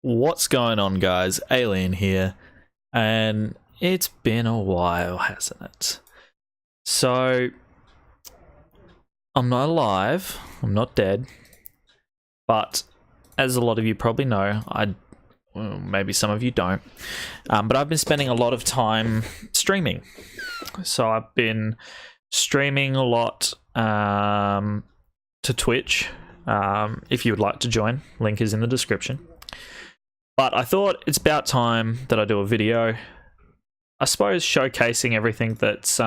What's going on, guys? Alien here, and it's been a while, hasn't it? So, I'm not alive, I'm not dead, but as a lot of you probably know, well, maybe some of you don't, but I've been spending a lot of time streaming. So I've been streaming a lot to Twitch. If you would like to join, link is in the description. But I thought it's about time that I do a video, I suppose, showcasing everything that's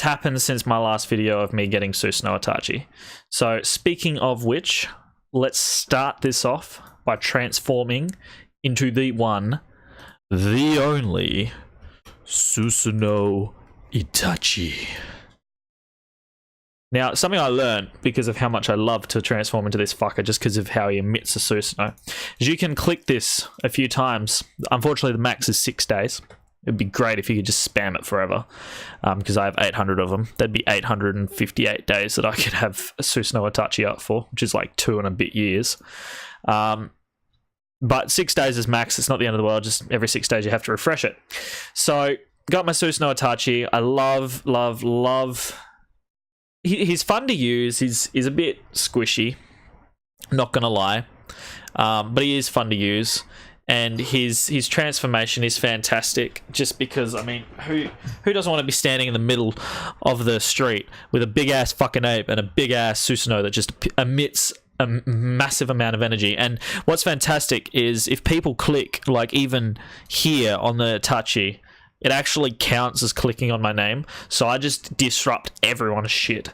happened since my last video of me getting Susanoo Itachi. So speaking of which, let's start this off by transforming into the one, the only Susanoo Itachi. Now, something I learned because of how much I love to transform into this fucker, just because of how he emits a Susanoo, is you can click this a few times. Unfortunately, the max is 6 days. It'd be great if you could just spam it forever, because I have 800 of them. That'd be 858 days that I could have a Susanoo Itachi up for, which is like 2 and a bit years. But 6 days is max. It's not the end of the world. Just every 6 days you have to refresh it. So, got my Susanoo Itachi. I love. He's fun to use. He's a bit squishy, not gonna lie, but he is fun to use, and his transformation is fantastic. Just because, I mean, who doesn't want to be standing in the middle of the street with a big ass fucking ape and a big ass Susanoo that just emits a massive amount of energy? And what's fantastic is if people click, like even here on the Itachi, it actually counts as clicking on my name, so I just disrupt everyone's shit.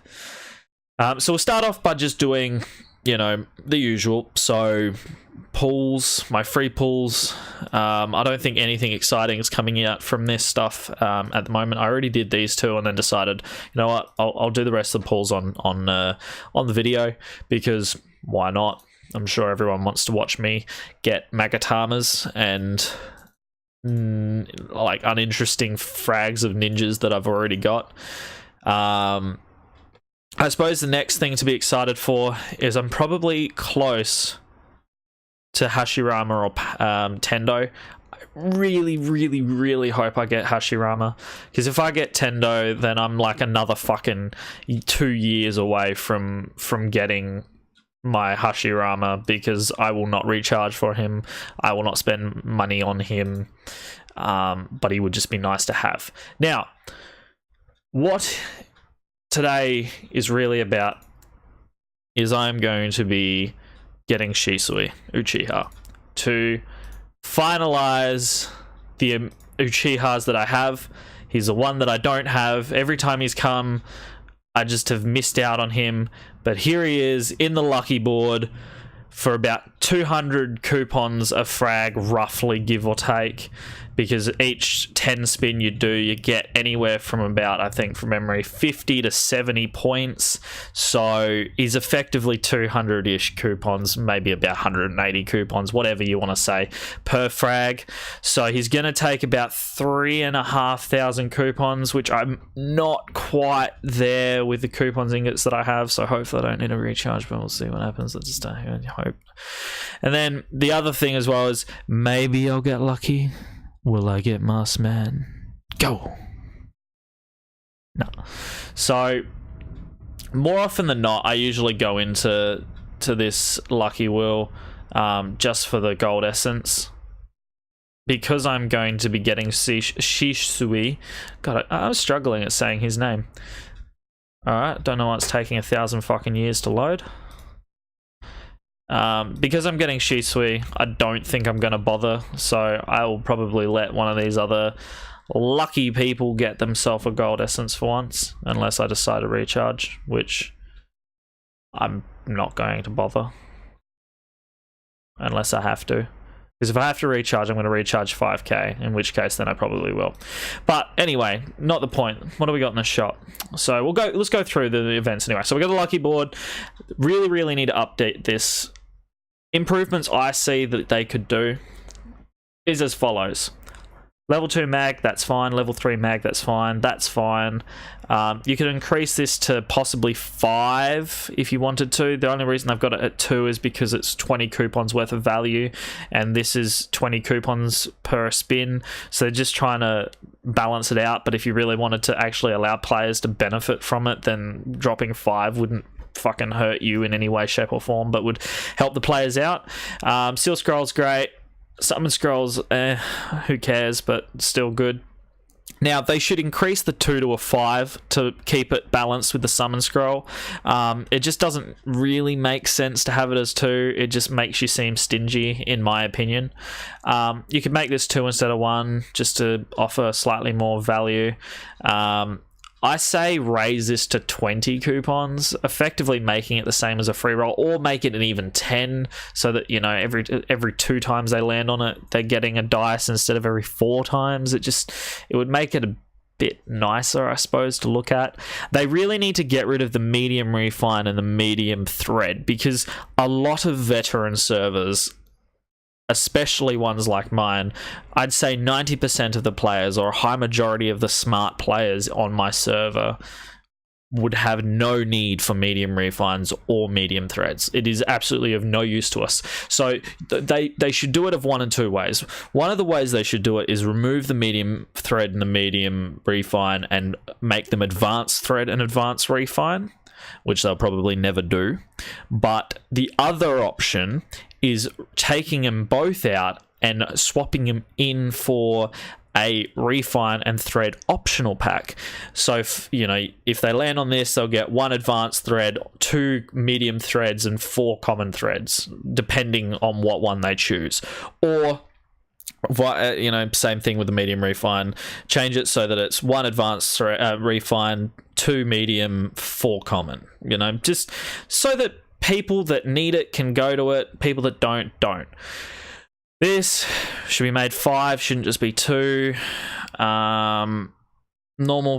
So we'll start off by just doing, you know, the usual. So pulls, my free pulls. I don't think anything exciting is coming out from this stuff at the moment. I already did these two and then decided, you know what, I'll do the rest of the pulls on the video, because why not? I'm sure everyone wants to watch me get Magatamas and like uninteresting frags of ninjas that I've already got. I suppose the next thing to be excited for is I'm probably close to Hashirama or Tendo. I really hope I get Hashirama, because if I get Tendo, then I'm like another fucking 2 years away from getting my Hashirama, because I will not recharge for him. I will not spend money on him, but he would just be nice to have. Now, what today is really about is I'm going to be getting Shisui Uchiha to finalize the Uchihas that I have. He's the one that I don't have. Every time he's come, I just have missed out on him, but here he is in the lucky board for about 200 coupons a frag, roughly, give or take, because each 10 spin you do, you get anywhere from about, I think from memory, 50 to 70 points. So he's effectively 200-ish coupons, maybe about 180 coupons, whatever you want to say, per frag. So he's going to take about 3,500 coupons, which I'm not quite there with the coupons ingots that I have. So hopefully I don't need a recharge, but we'll see what happens. Let's just hope. And then the other thing as well is maybe I'll get lucky. Will I get Masked Man? Go! No. So, more often than not, I usually go into this Lucky Wheel just for the gold essence. Because I'm going to be getting Shisui. God, I'm struggling at saying his name. Alright, don't know why it's taking 1,000 fucking years to load. Because I'm getting Shisui, I don't think I'm going to bother, so I will probably let one of these other lucky people get themselves a gold essence for once, unless I decide to recharge, which I'm not going to bother. Unless I have to. Because if I have to recharge, I'm going to recharge 5k, in which case then I probably will. But anyway, not the point. What do we got in the shop? So let's go through the events anyway. So we got the lucky board. Really need to update this. Improvements I see that they could do is as follows. Level 2 mag, that's fine. Level 3 mag, that's fine. That's fine. You could increase this to possibly 5 if you wanted to. The only reason I've got it at 2 is because it's 20 coupons worth of value, and this is 20 coupons per spin. So they're just trying to balance it out. But if you really wanted to actually allow players to benefit from it, then dropping 5 wouldn't fucking hurt you in any way, shape, or form, but would help the players out. Seal Scroll's great. Summon Scrolls, who cares, but still good. Now, they should increase the 2 to a 5 to keep it balanced with the Summon Scroll. It just doesn't really make sense to have it as 2. It just makes you seem stingy, in my opinion. You could make this 2 instead of 1, just to offer slightly more value. I say raise this to 20 coupons, effectively making it the same as a free roll, or make it an even 10, so that, you know, every 2 times they land on it, they're getting a dice instead of every 4 times. It would make it a bit nicer, I suppose, to look at. They really need to get rid of the medium refine and the medium thread, because a lot of veteran servers, especially ones like mine, I'd say 90% of the players, or a high majority of the smart players on my server, would have no need for medium refines or medium threads. It is absolutely of no use to us. So they should do it of one and two ways. One of the ways they should do it is remove the medium thread and the medium refine and make them advanced thread and advanced refine, which they'll probably never do. But the other option is taking them both out and swapping them in for a refine and thread optional pack. So if they land on this, they'll get 1 advanced thread, 2 medium threads, and 4 common threads, depending on what one they choose. Or same thing with the medium refine. Change it so that it's 1 advanced refine, 2 medium, 4 common. Just so that people that need it can go to it. People that don't. This should be made 5, shouldn't just be 2. Normal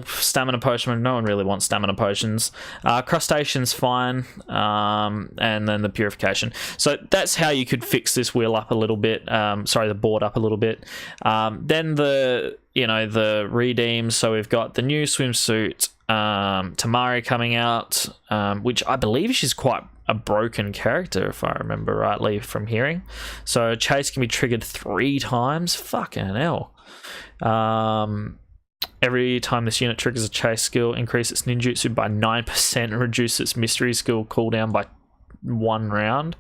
stamina potion, no one really wants stamina potions. Crustacean's fine, and then the purification. So that's how you could fix this wheel up a little bit. The board up a little bit. Then the redeems. So we've got the new swimsuit, Tamari coming out, which I believe she's quite a broken character, if I remember rightly from hearing. So chase can be triggered 3 times. Fucking hell. Every time this unit triggers a chase skill, increase its ninjutsu by 9% and reduce its mystery skill cooldown by 1 round,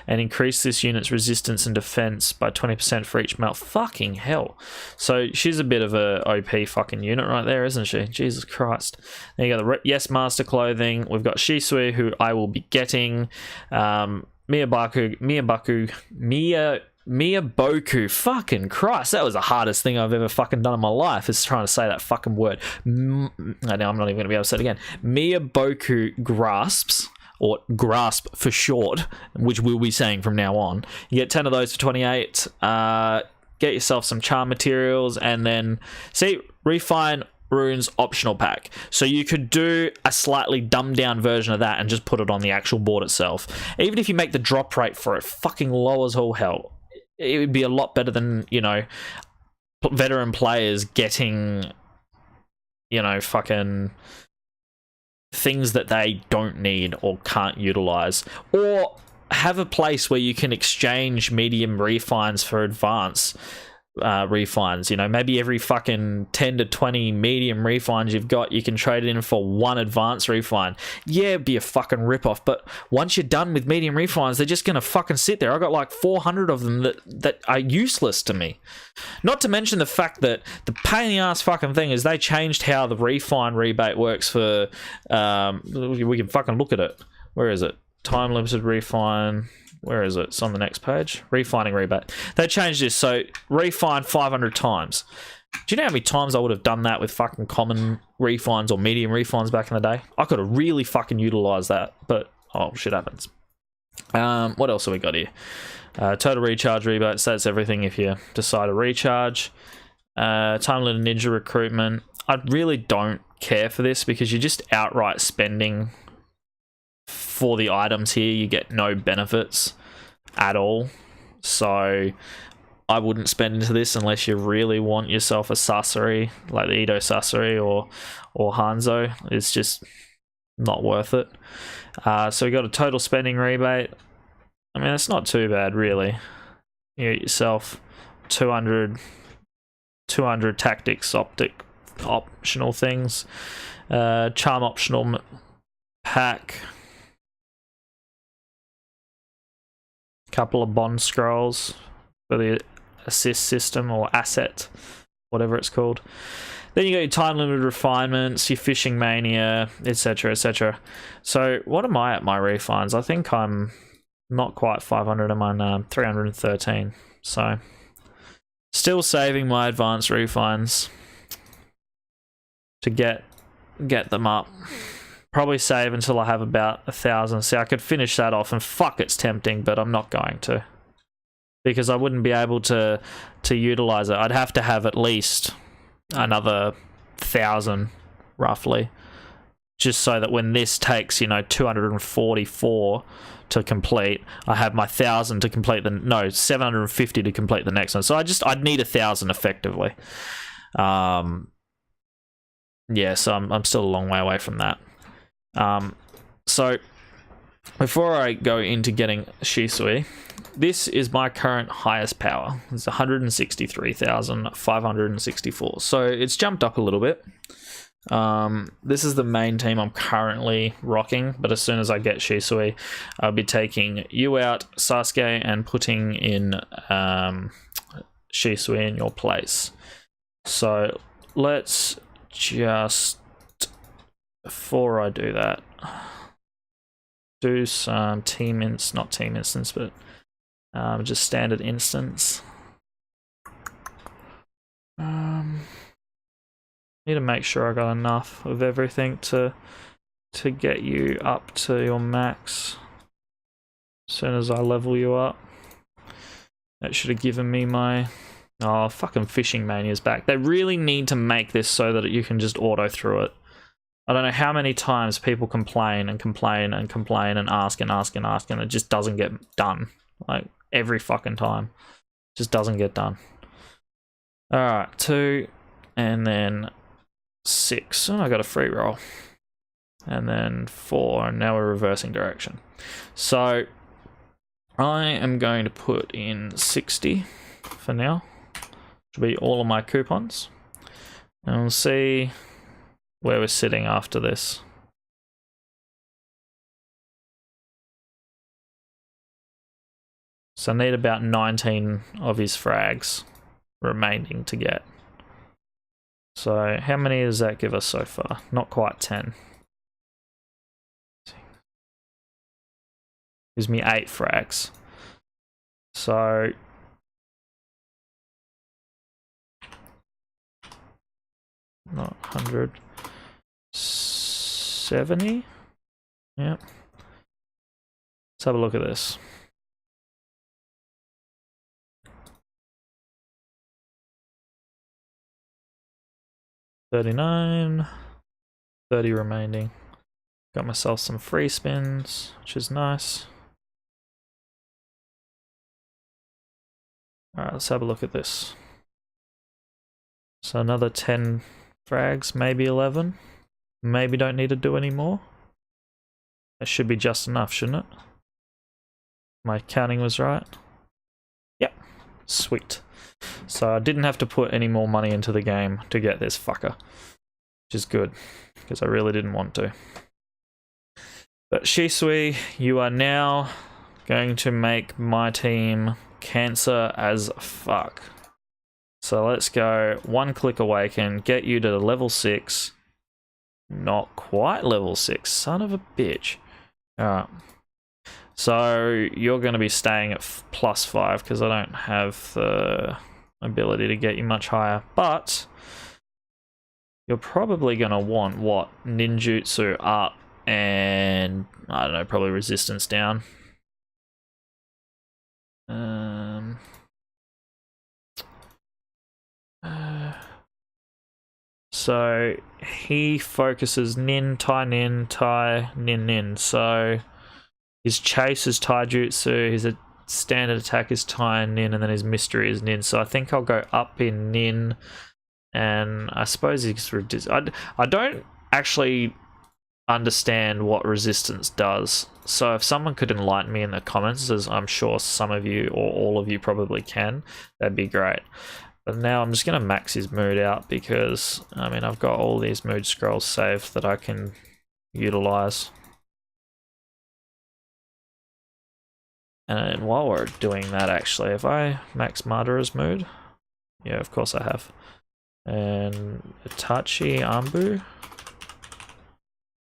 and increase this unit's resistance and defense by 20% for each melt. Fucking hell. So she's a bit of a OP fucking unit right there, isn't she? Jesus Christ. Then you got the Yes Master clothing. We've got Shisui, who I will be getting. Miyaboku. Fucking Christ, that was the hardest thing I've ever fucking done in my life, is trying to say that fucking word. Now I'm not even going to be able to say it again. Miyaboku grasps, or grasp for short, which we'll be saying from now on. You get 10 of those for 28. Get yourself some charm materials, and then refine runes optional pack. So you could do a slightly dumbed down version of that and just put it on the actual board itself. Even if you make the drop rate for it fucking low as all hell, it would be a lot better than, veteran players getting, fucking things that they don't need or can't utilize. Or have a place where you can exchange medium refines for advanced refines. Maybe every fucking 10 to 20 medium refines you've got, you can trade it in for 1 advanced refine. Yeah, it'd be a fucking rip-off, but once you're done with medium refines, they're just gonna fucking sit there. I got like 400 of them that are useless to me. Not to mention the fact that the pain in the ass fucking thing is they changed how the refine rebate works for we can fucking look at it. Where is it? Time limited refine. Where is it? It's on the next page. Refining rebate. They changed this, so refine 500 times. Do you know how many times I would have done that with fucking common refines or medium refines back in the day? I could have really fucking utilised that, but shit happens. What else have we got here? Total recharge rebate. So that's everything if you decide to recharge. Time limit ninja recruitment. I really don't care for this because you're just outright spending for the items here. You get no benefits at all, so I wouldn't spend into this unless you really want yourself a Sasori, like the Ito Sasori or Hanzo. It's just not worth it. So we got a total spending rebate. I mean, it's not too bad, really. You get yourself 200 tactics, optional things, charm optional pack, couple of bond scrolls for the assist system or asset, whatever it's called. Then you got your time limited refinements, your fishing mania, etc, etc. So what am I at my refines? I think I'm not quite 500. I'm on 313. So still saving my advanced refines to get them up. Probably save until I have about 1,000. See, I could finish that off, and fuck, it's tempting, but I'm not going to, because I wouldn't be able to utilize it. I'd have to have at least another 1,000 roughly, just so that when this takes, you know, 244 to complete, I have my 1,000 to complete 750 to complete the next one. So I'd need 1,000 effectively. Yeah, so I'm still a long way away from that. So before I go into getting Shisui, this is my current highest power. It's 163,564. So it's jumped up a little bit. This is the main team I'm currently rocking, but as soon as I get Shisui, I'll be taking you out, Sasuke, and putting in Shisui in your place. So let's just, before I do that, do some not team instance, but just standard instance. Need to make sure I got enough of everything to get you up to your max as soon as I level you up. That should have given me my... Oh, fucking fishing mania's back. They really need to make this so that you can just auto through it. I don't know how many times people complain and complain and complain and ask and ask and ask, and it just doesn't get done. Like, every fucking time. Just doesn't get done. Alright, 2, and then 6. Oh, I got a free roll. And then 4, and now we're reversing direction. So, I am going to put in 60 for now. Should be all of my coupons. And we'll see where we're sitting after this. So I need about 19 of his frags remaining to get. So how many does that give us so far? Not quite 10. Gives me 8 frags. So not 170. Yep. Let's have a look at this. $39, 30 remaining. Got myself some free spins, which is nice. Alright, let's have a look at this. So another 10 frags, maybe 11. Maybe don't need to do any more. That should be just enough, shouldn't it? My counting was right. Yep, sweet. So I didn't have to put any more money into the game to get this fucker, which is good, because I really didn't want to. But Shisui, you are now going to make my team cancer as fuck. So let's go 1 click awaken, get you to level 6. Not quite level 6, son of a bitch. Alright. So you're going to be staying at +5 because I don't have the ability to get you much higher. But you're probably going to want, what? Ninjutsu up and, I don't know, probably resistance down. So he focuses nin, tai, nin, tai, nin, nin. So his chase is taijutsu, his standard attack is Tai and Nin, and then his mystery is Nin. So I think I'll go up in Nin, and I suppose he's I don't actually understand what resistance does. So if someone could enlighten me in the comments, as I'm sure some of you or all of you probably can, that'd be great. But now I'm just going to max his mood out because, I mean, I've got all these mood scrolls saved that I can utilize. And while we're doing that, actually, have I maxed Madara's mood? Yeah, of course I have. And Itachi Ambu?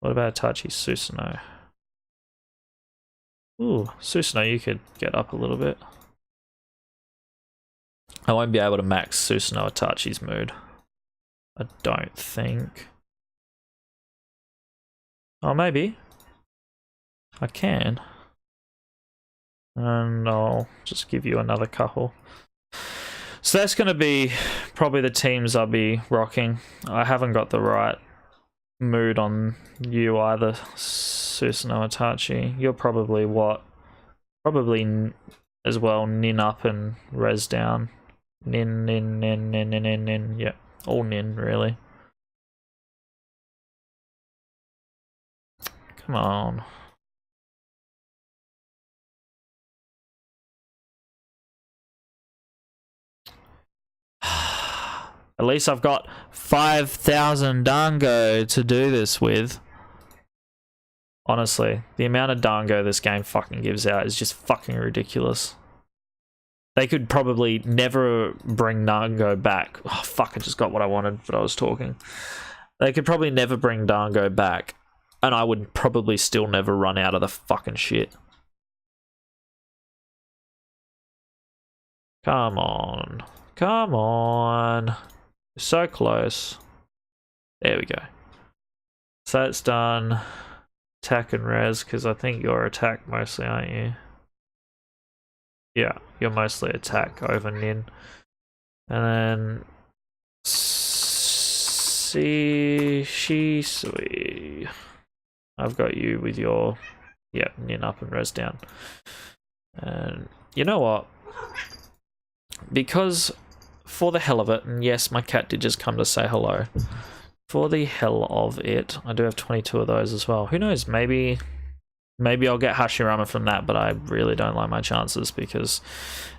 What about Itachi Susanoo? Ooh, Susanoo, you could get up a little bit. I won't be able to max Susanoo Itachi's mood. I don't think. Oh, maybe. I can. And I'll just give you another couple. So that's going to be probably the teams I'll be rocking. I haven't got the right mood on you either, Susanoo Itachi. You're probably what? Probably as well Nin up and res down. Nin, nin, nin, nin, nin, nin, nin. Yep, all Nin, really. Come on. At least I've got 5,000 Dango to do this with. Honestly, the amount of Dango this game fucking gives out is just fucking ridiculous. They could probably never bring Dango back. Oh, fuck, I just got what I wanted, but I was talking. They could probably never bring Dango back, and I would probably still never run out of the fucking shit. Come on. Come on. So close. There we go. So that's done. Attack and res, because I think you're attack mostly, aren't you? Yeah, you're mostly attack over Nin. And then Shisui. I've got you with your, yeah, Nin up and res down. And you know what? Because for the hell of it, and yes, my cat did just come to say hello. For the hell of it, I do have 22 of those as well. Who knows? Maybe I'll get Hashirama from that, but I really don't like my chances because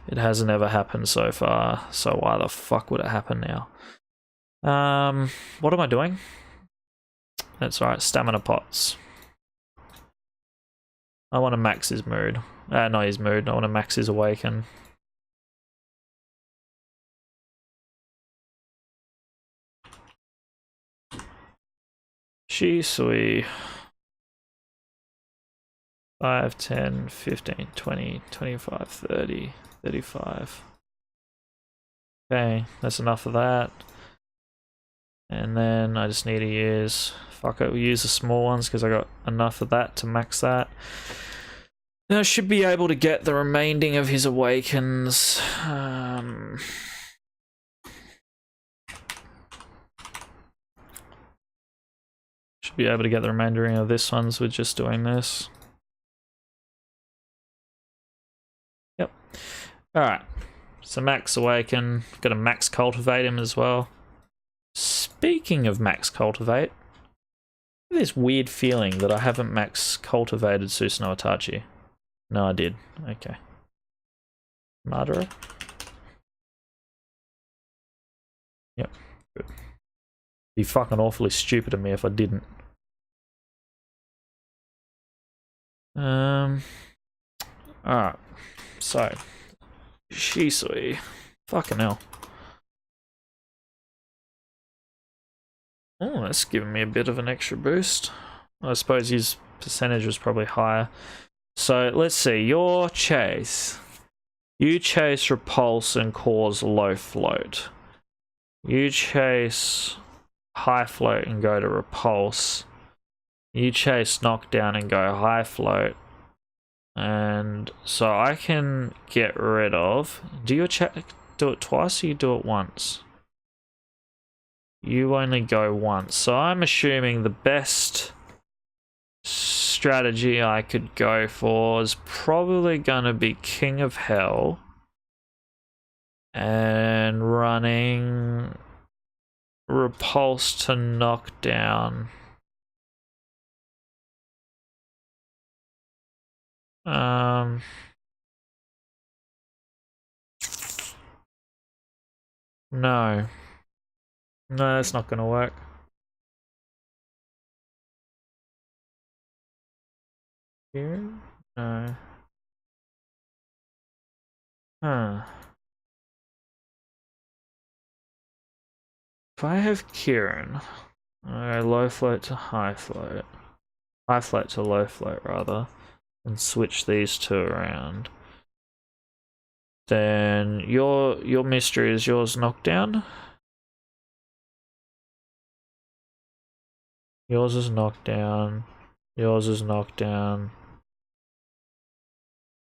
it hasn't ever happened so far. So why the fuck would it happen now? What am I doing? That's alright. Stamina pots. I want to max his mood. Not his mood. I want to max his awaken. Shisui. 5, 10, 15, 20, 25, 30, 35. Okay, that's enough of that. And then I just need to use... Fuck it, we'll use the small ones because I got enough of that to max that. Then I should be able to get the remaining of his awakens. Should be able to get the remaining of this ones with just doing this. Yep. Alright. So max awaken. Got to max cultivate him as well. Speaking of max cultivate, I have this weird feeling that I haven't max cultivated Susanoo Itachi. No, I did. Okay. Madara. Yep. Good. Be fucking awfully stupid of me if I didn't. Alright. So, Shisui. Fucking hell. Oh, that's giving me a bit of an extra boost. I suppose his percentage was probably higher. So, let's see. Your chase. You chase repulse and cause low float. You chase high float and go to repulse. You chase knockdown and go high float. And so I can get rid of... Do you do it twice or you do it once? You only go once. So I'm assuming the best strategy I could go for is probably going to be King of Hell and running Repulse to knock down. No, that's not going to work. Here? No. Huh. If I have Kieran, low float to high float. High float to low float, rather. And switch these two around. Then your mystery is yours knockdown. Yours is knockdown. Yours is knockdown.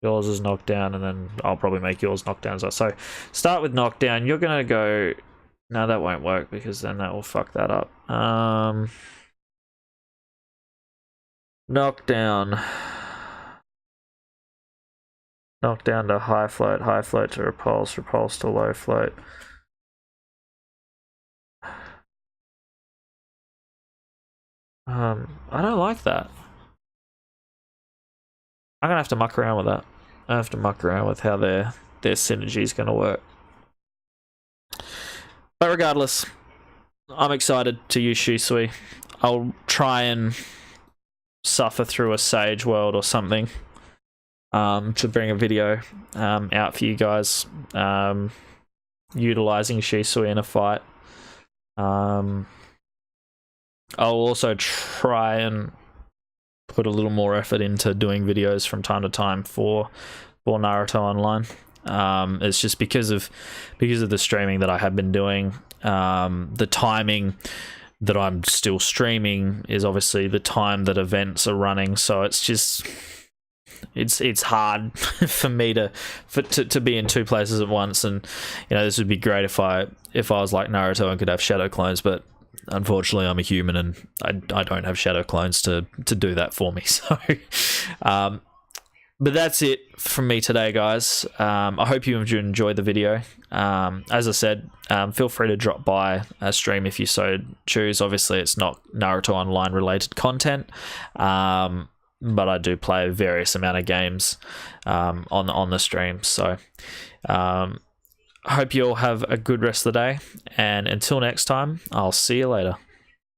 Yours is knockdown, and then I'll probably make yours knockdown. So start with knockdown. You're gonna go. No, that won't work because then that will fuck that up. Knockdown. Knockdown to high float to repulse, repulse to low float. I don't like that. I'm gonna have to muck around with that. I have to muck around with how their synergy is gonna work. But regardless, I'm excited to use Shisui. I'll try and suffer through a Sage world or something to bring a video out for you guys utilizing Shisui in a fight. I'll also try and put a little more effort into doing videos from time to time for Naruto Online. It's just because of the streaming that I have been doing. The timing that I'm still streaming is obviously the time that events are running, so it's just it's hard for me to be in two places at once. And you know, this would be great if I was like Naruto and could have shadow clones, but unfortunately I'm a human and I don't have shadow clones to do that for me. So but that's it from me today, guys. I hope you enjoyed the video. As I said, feel free to drop by a stream if you so choose. Obviously it's not Naruto Online related content, but I do play various amount of games on the stream. So I hope you all have a good rest of the day, and until next time, I'll see you later.